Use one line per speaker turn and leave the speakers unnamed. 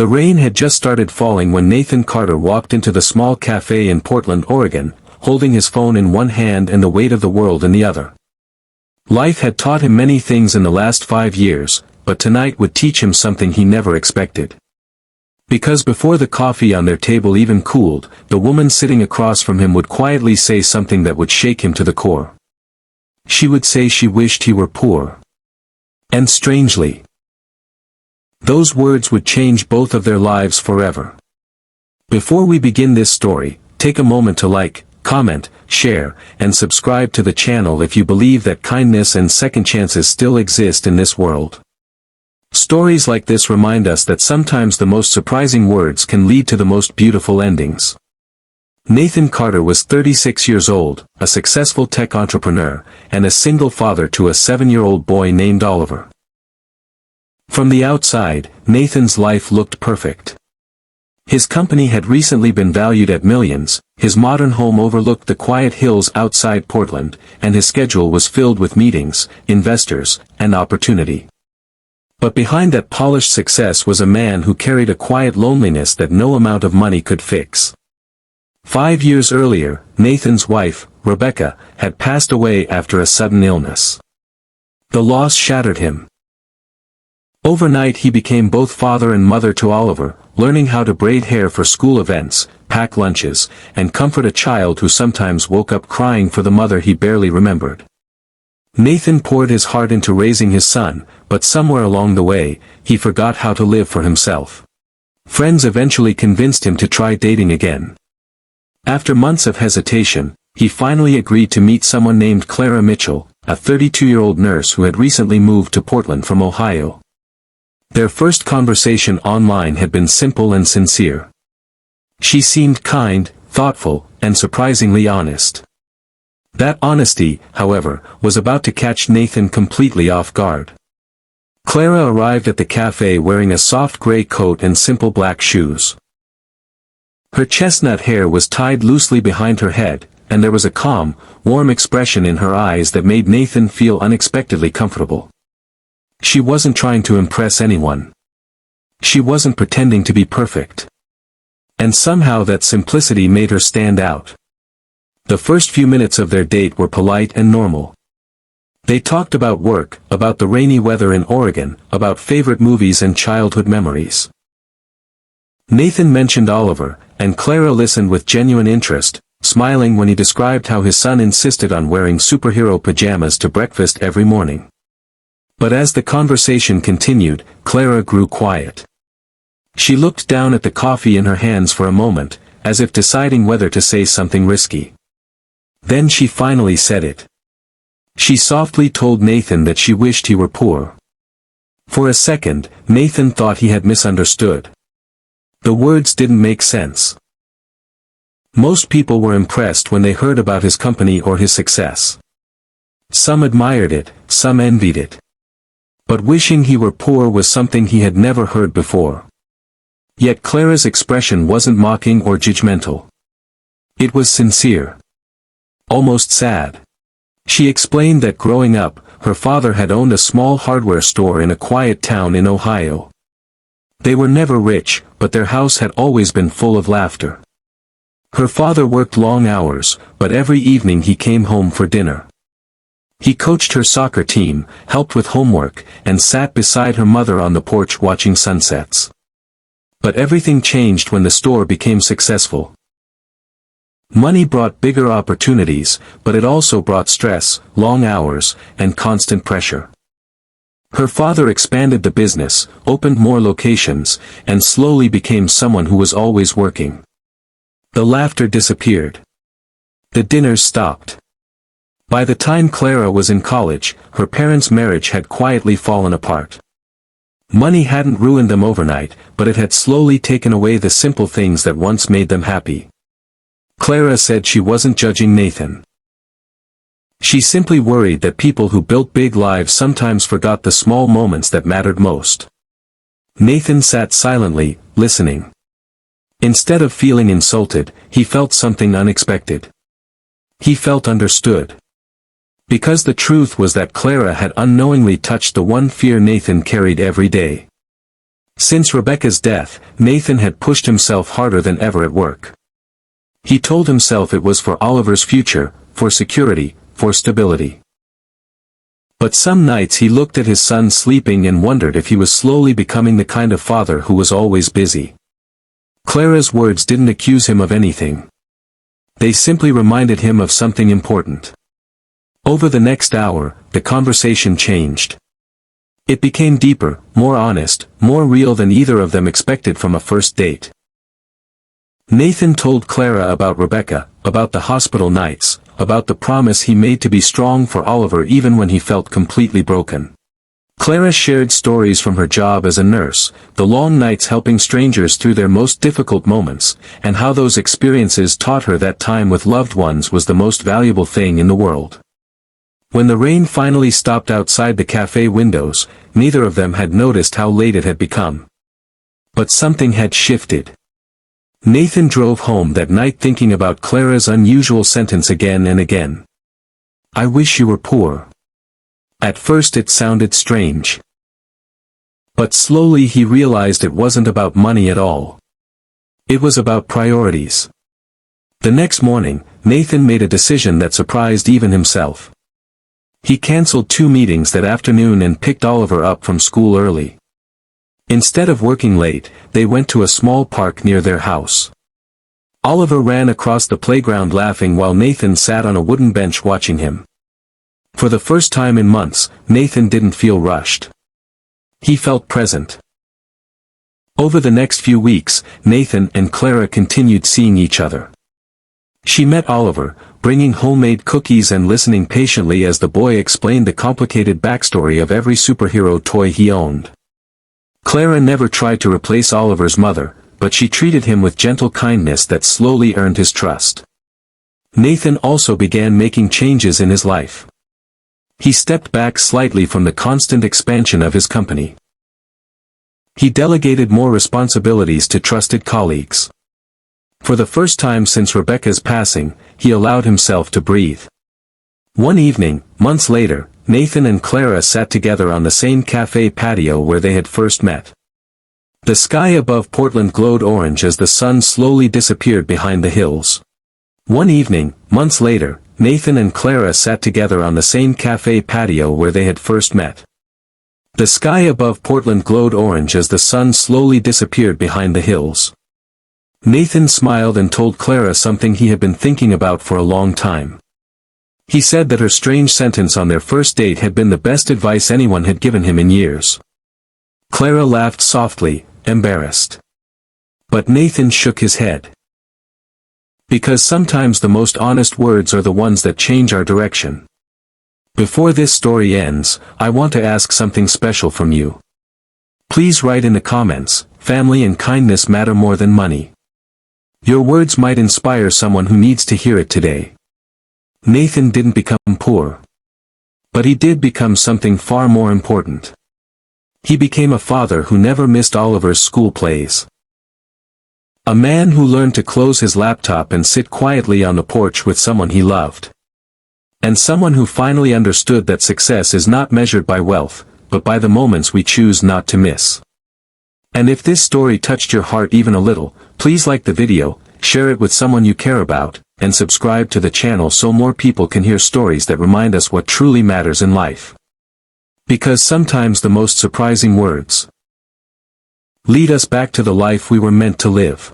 The rain had just started falling when Nathan Carter walked into the small cafe in Portland, Oregon, holding his phone in one hand and the weight of the world in the other. Life had taught him many things in the last 5 years, but tonight would teach him something he never expected. Because before the coffee on their table even cooled, the woman sitting across from him would quietly say something that would shake him to the core. She would say she wished he were poor. And strangely, those words would change both of their lives forever. Before we begin this story, take a moment to like, comment, share, and subscribe to the channel if you believe that kindness and second chances still exist in this world. Stories like this remind us that sometimes the most surprising words can lead to the most beautiful endings. Nathan Carter was 36 years old, a successful tech entrepreneur, and a single father to a 7-year-old boy named Oliver. From the outside, Nathan's life looked perfect. His company had recently been valued at millions, his modern home overlooked the quiet hills outside Portland, and his schedule was filled with meetings, investors, and opportunity. But behind that polished success was a man who carried a quiet loneliness that no amount of money could fix. 5 years earlier, Nathan's wife, Rebecca, had passed away after a sudden illness. The loss shattered him. Overnight he became both father and mother to Oliver, learning how to braid hair for school events, pack lunches, and comfort a child who sometimes woke up crying for the mother he barely remembered. Nathan poured his heart into raising his son, but somewhere along the way, he forgot how to live for himself. Friends eventually convinced him to try dating again. After months of hesitation, he finally agreed to meet someone named Clara Mitchell, a 32-year-old nurse who had recently moved to Portland from Ohio. Their first conversation online had been simple and sincere. She seemed kind, thoughtful, and surprisingly honest. That honesty, however, was about to catch Nathan completely off guard. Clara arrived at the cafe wearing a soft gray coat and simple black shoes. Her chestnut hair was tied loosely behind her head, and there was a calm, warm expression in her eyes that made Nathan feel unexpectedly comfortable. She wasn't trying to impress anyone. She wasn't pretending to be perfect. And somehow that simplicity made her stand out. The first few minutes of their date were polite and normal. They talked about work, about the rainy weather in Oregon, about favorite movies and childhood memories. Nathan mentioned Oliver, and Clara listened with genuine interest, smiling when he described how his son insisted on wearing superhero pajamas to breakfast every morning. But as the conversation continued, Clara grew quiet. She looked down at the coffee in her hands for a moment, as if deciding whether to say something risky. Then she finally said it. She softly told Nathan that she wished he were poor. For a second, Nathan thought he had misunderstood. The words didn't make sense. Most people were impressed when they heard about his company or his success. Some admired it, some envied it. But wishing he were poor was something he had never heard before. Yet Clara's expression wasn't mocking or judgmental. It was sincere. Almost sad. She explained that growing up, her father had owned a small hardware store in a quiet town in Ohio. They were never rich, but their house had always been full of laughter. Her father worked long hours, but every evening he came home for dinner. He coached her soccer team, helped with homework, and sat beside her mother on the porch watching sunsets. But everything changed when the store became successful. Money brought bigger opportunities, but it also brought stress, long hours, and constant pressure. Her father expanded the business, opened more locations, and slowly became someone who was always working. The laughter disappeared. The dinners stopped. By the time Clara was in college, her parents' marriage had quietly fallen apart. Money hadn't ruined them overnight, but it had slowly taken away the simple things that once made them happy. Clara said she wasn't judging Nathan. She simply worried that people who built big lives sometimes forgot the small moments that mattered most. Nathan sat silently, listening. Instead of feeling insulted, he felt something unexpected. He felt understood. Because the truth was that Clara had unknowingly touched the one fear Nathan carried every day. Since Rebecca's death, Nathan had pushed himself harder than ever at work. He told himself it was for Oliver's future, for security, for stability. But some nights he looked at his son sleeping and wondered if he was slowly becoming the kind of father who was always busy. Clara's words didn't accuse him of anything. They simply reminded him of something important. Over the next hour, the conversation changed. It became deeper, more honest, more real than either of them expected from a first date. Nathan told Clara about Rebecca, about the hospital nights, about the promise he made to be strong for Oliver even when he felt completely broken. Clara shared stories from her job as a nurse, the long nights helping strangers through their most difficult moments, and how those experiences taught her that time with loved ones was the most valuable thing in the world. When the rain finally stopped outside the cafe windows, neither of them had noticed how late it had become. But something had shifted. Nathan drove home that night thinking about Clara's unusual sentence again and again. "I wish you were poor." At first it sounded strange. But slowly he realized it wasn't about money at all. It was about priorities. The next morning, Nathan made a decision that surprised even himself. He canceled 2 meetings that afternoon and picked Oliver up from school early. Instead of working late, they went to a small park near their house. Oliver ran across the playground laughing while Nathan sat on a wooden bench watching him. For the first time in months, Nathan didn't feel rushed. He felt present. Over the next few weeks, Nathan and Clara continued seeing each other. She met Oliver, bringing homemade cookies and listening patiently as the boy explained the complicated backstory of every superhero toy he owned. Clara never tried to replace Oliver's mother, but she treated him with gentle kindness that slowly earned his trust. Nathan also began making changes in his life. He stepped back slightly from the constant expansion of his company. He delegated more responsibilities to trusted colleagues. For the first time since Rebecca's passing, he allowed himself to breathe. One evening, months later, Nathan and Clara sat together on the same cafe patio where they had first met. The sky above Portland glowed orange as the sun slowly disappeared behind the hills. One evening, months later, Nathan and Clara sat together on the same cafe patio where they had first met. The sky above Portland glowed orange as the sun slowly disappeared behind the hills. Nathan smiled and told Clara something he had been thinking about for a long time. He said that her strange sentence on their first date had been the best advice anyone had given him in years. Clara laughed softly, embarrassed. But Nathan shook his head. Because sometimes the most honest words are the ones that change our direction. Before this story ends, I want to ask something special from you. Please write in the comments, family and kindness matter more than money. Your words might inspire someone who needs to hear it today. Nathan didn't become poor. But he did become something far more important. He became a father who never missed Oliver's school plays. A man who learned to close his laptop and sit quietly on the porch with someone he loved. And someone who finally understood that success is not measured by wealth, but by the moments we choose not to miss. And if this story touched your heart even a little, please like the video, share it with someone you care about, and subscribe to the channel so more people can hear stories that remind us what truly matters in life. Because sometimes the most surprising words lead us back to the life we were meant to live.